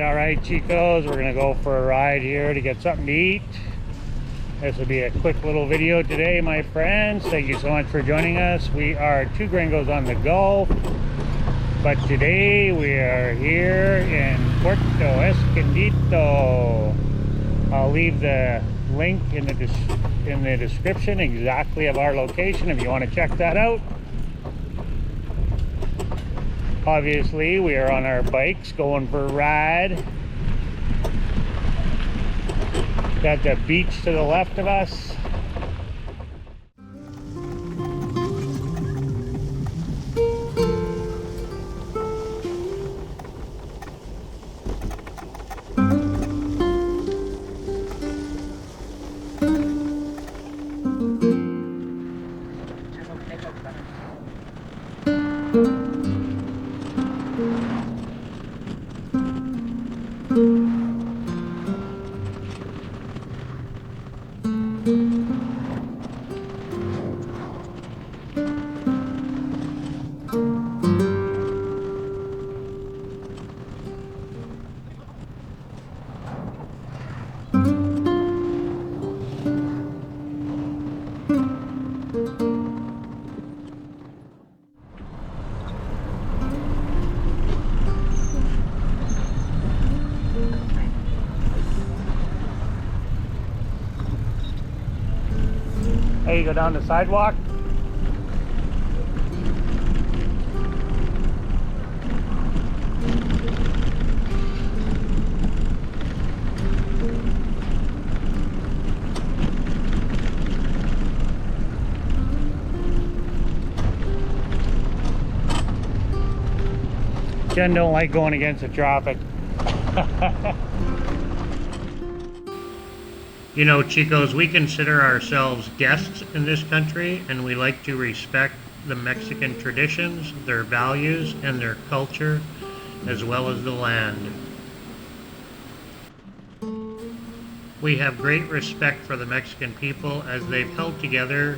All right, chicos, we're gonna go for a ride here to get something to eat. This will be a quick little video today, my friends. Thank you so much for joining us. We are two gringos on the go, but today we are here in Puerto Escondido. I'll leave the link in the description exactly of our location if you want to check that out. Obviously, we are on our bikes going for a ride. Got the beach to the left of us. Hey, you go down the sidewalk. Jen don't like going against the traffic. You know, chicos, we consider ourselves guests in this country, and we like to respect the Mexican traditions, their values, and their culture, as well as the land. We have great respect for the Mexican people as they've held together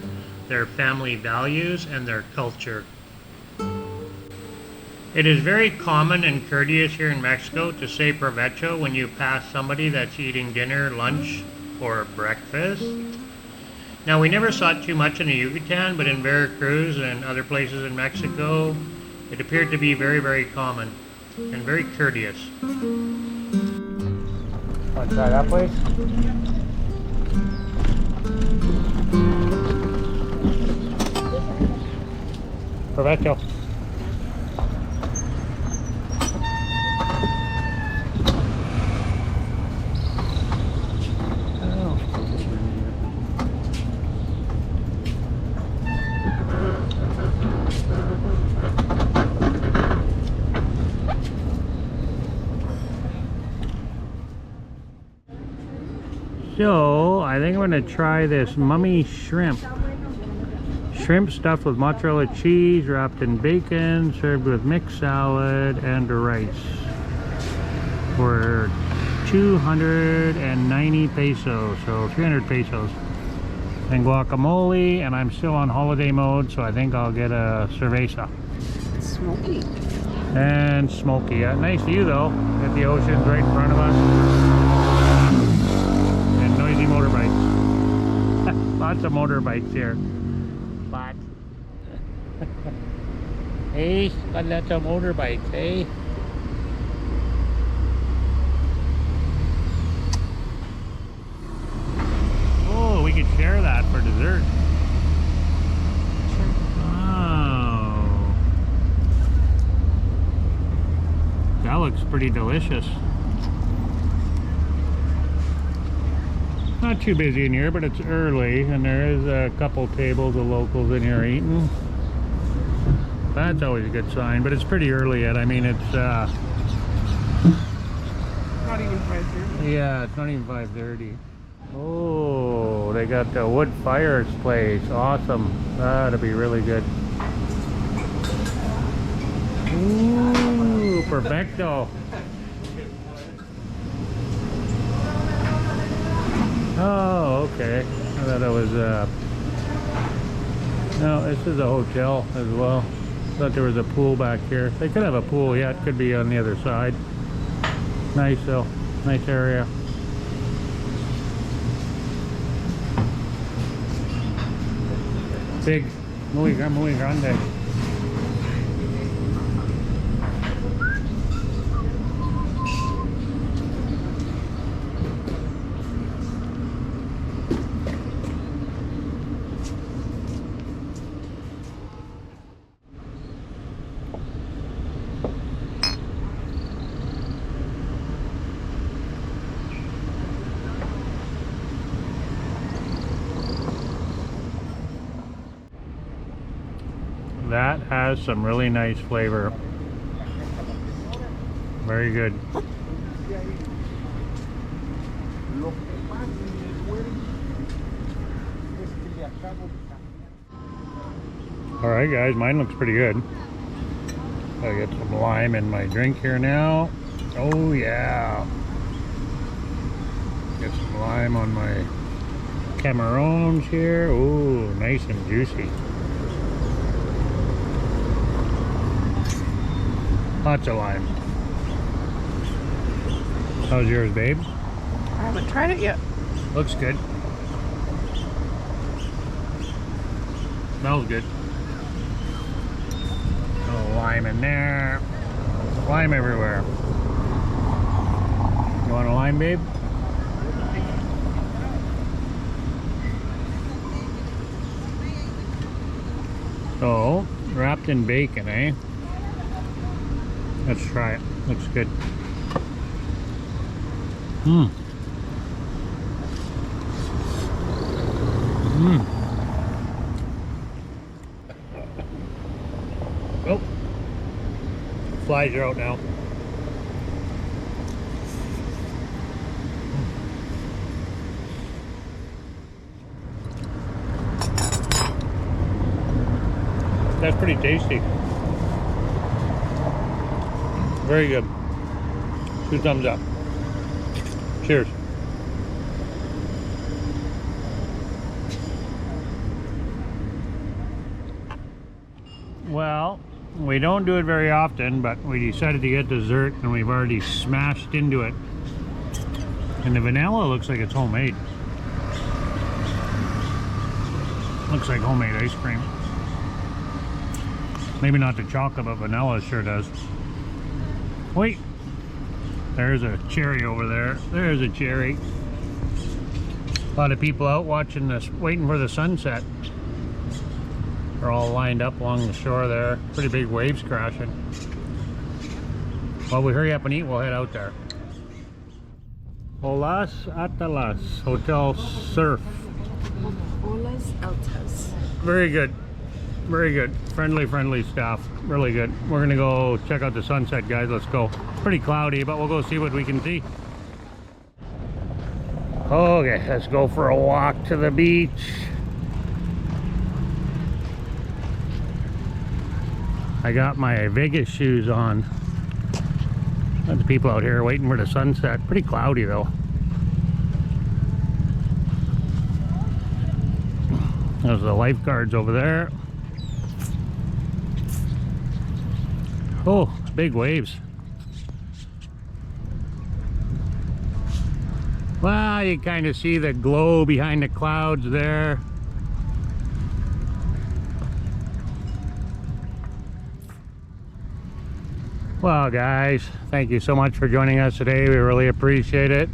their family values and their culture. It is very common and courteous here in Mexico to say provecho when you pass somebody that's eating dinner, lunch, or breakfast. Now, we never saw it too much in the Yucatan, but in Veracruz and other places in Mexico, it appeared to be very, very common and very courteous. Want to try that place? Provecho. So, I think I'm going to try this mummy shrimp. Shrimp stuffed with mozzarella cheese, wrapped in bacon, served with mixed salad and rice. For 290 pesos, so 300 pesos. And guacamole, and I'm still on holiday mode, so I think I'll get a cerveza. Smoky. And smoky. Nice view though. Got the ocean's right in front of us. Motorbikes. Lots of motorbikes here. But hey, got lots of motorbikes, hey? Oh, we could share that for dessert. Sure. Oh. That looks pretty delicious. Not too busy in here, but it's early, and there is a couple tables of locals in here eating. That's always a good sign, but it's pretty early yet. I mean, it's Not even 5:30. yeah, it's not even 5:30. Oh, they got the wood fires place. Awesome. That'll be really good. Ooh, perfecto. Oh, okay. I thought it was no, this is a hotel as well. Thought there was a pool back here. They could have a pool, yeah, it could be on the other side. Nice though, nice area. Big, muy grande. That has some really nice flavor. Very good. Alright guys, mine looks pretty good. Gotta get some lime in my drink here now. Oh yeah. Get some lime on my Camarons here. Ooh, nice and juicy. Lots of lime. How's yours, babe? I haven't tried it yet. Looks good. Smells good. A little lime in there. Lime everywhere. You want a lime, babe? So, wrapped in bacon, eh? Let's try it. Looks good. Mmm. Mmm. Oh. Flies are out now. That's pretty tasty. Very good. 2 thumbs up. Cheers. Well, we don't do it very often, but we decided to get dessert and we've already smashed into it. And the vanilla looks like it's homemade. Looks like homemade ice cream. Maybe not the chocolate, but vanilla sure does. Wait, there's a cherry over there. There's a cherry. A lot of people out watching this, waiting for the sunset. They're all lined up along the shore there. Pretty big waves crashing. While we hurry up and eat, we'll head out there. Olas Atalas Hotel Surf. Olas Altas. Very good. Very good. Friendly staff. Really good. We're gonna go check out the sunset, guys. Let's go. Pretty cloudy, but we'll go see what we can see. Okay, let's go for a walk to the beach. I got my Vegas shoes on. There's people out here waiting for the sunset. Pretty cloudy though. There's the lifeguards over there. Oh, big waves. Well, you kind of see the glow behind the clouds there. Well, guys, thank you so much for joining us today. We really appreciate it.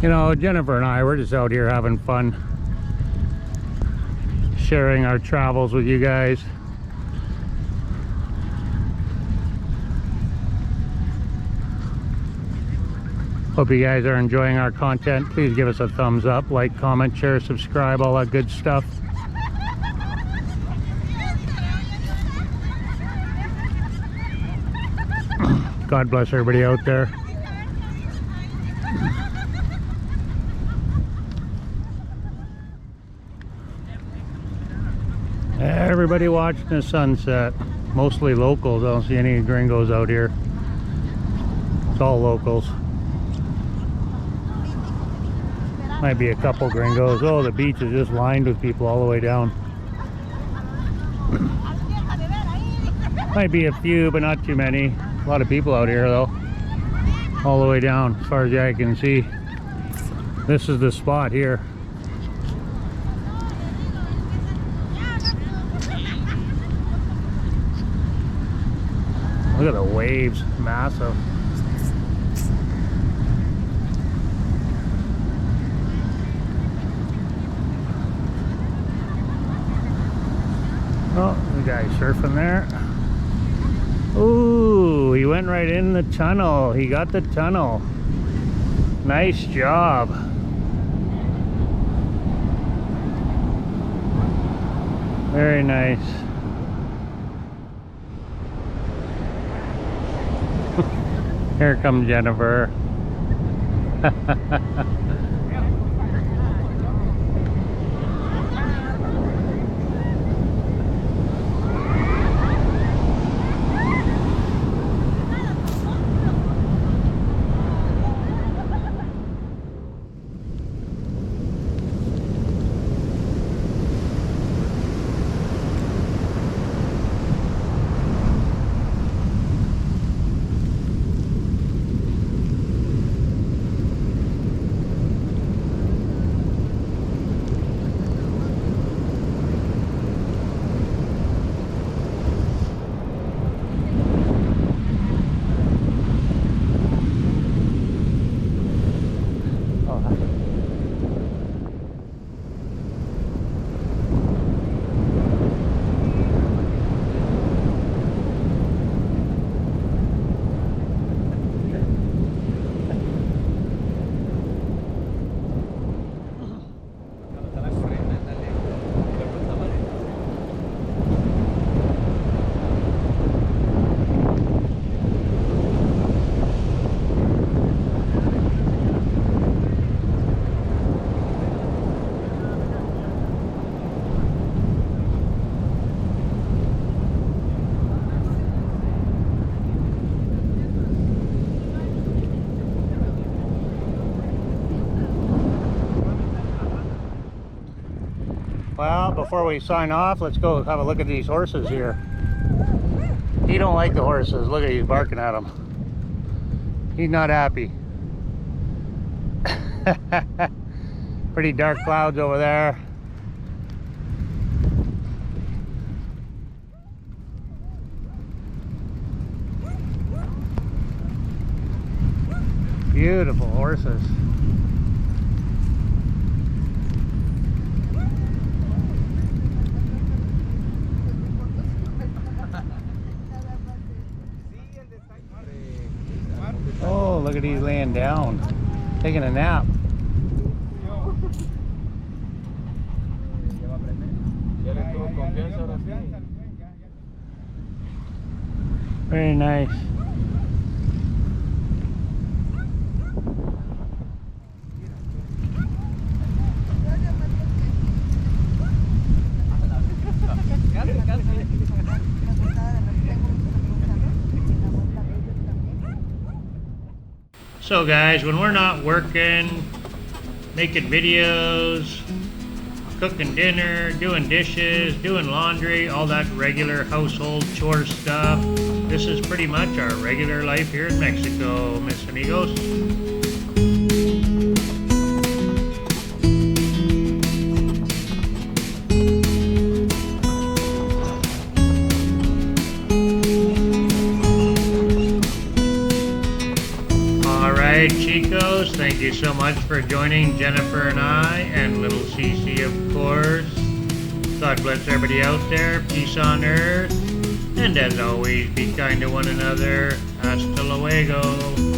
You know, Jennifer and I, we're just out here having fun, sharing our travels with you guys. Hope you guys are enjoying our content. Please give us a thumbs up, like, comment, share, subscribe, all that good stuff. God bless everybody out there. Everybody watching the sunset. Mostly locals. I don't see any gringos out here. It's all locals. Might be a couple gringos. Oh, the beach is just lined with people all the way down. Might be a few, but not too many. A lot of people out here though. All the way down as far as the eye can see. This is the spot here. Look at the waves, massive. Oh, the guy's surfing there. Ooh, he went right in the tunnel. He got the tunnel. Nice job. Very nice. Here comes Jennifer. Well, before we sign off, let's go have a look at these horses here. He don't like the horses. Look at he's barking at them. He's not happy. Pretty dark clouds over there. Beautiful horses. Oh, look at he's laying down, taking a nap. Very nice. So guys, when we're not working, making videos, cooking dinner, doing dishes, doing laundry, all that regular household chore stuff, this is pretty much our regular life here in Mexico, mis amigos. Alright chicos, thank you so much for joining Jennifer and I, and little Cece of course. God bless everybody out there, peace on earth, and as always, be kind to one another. Hasta luego.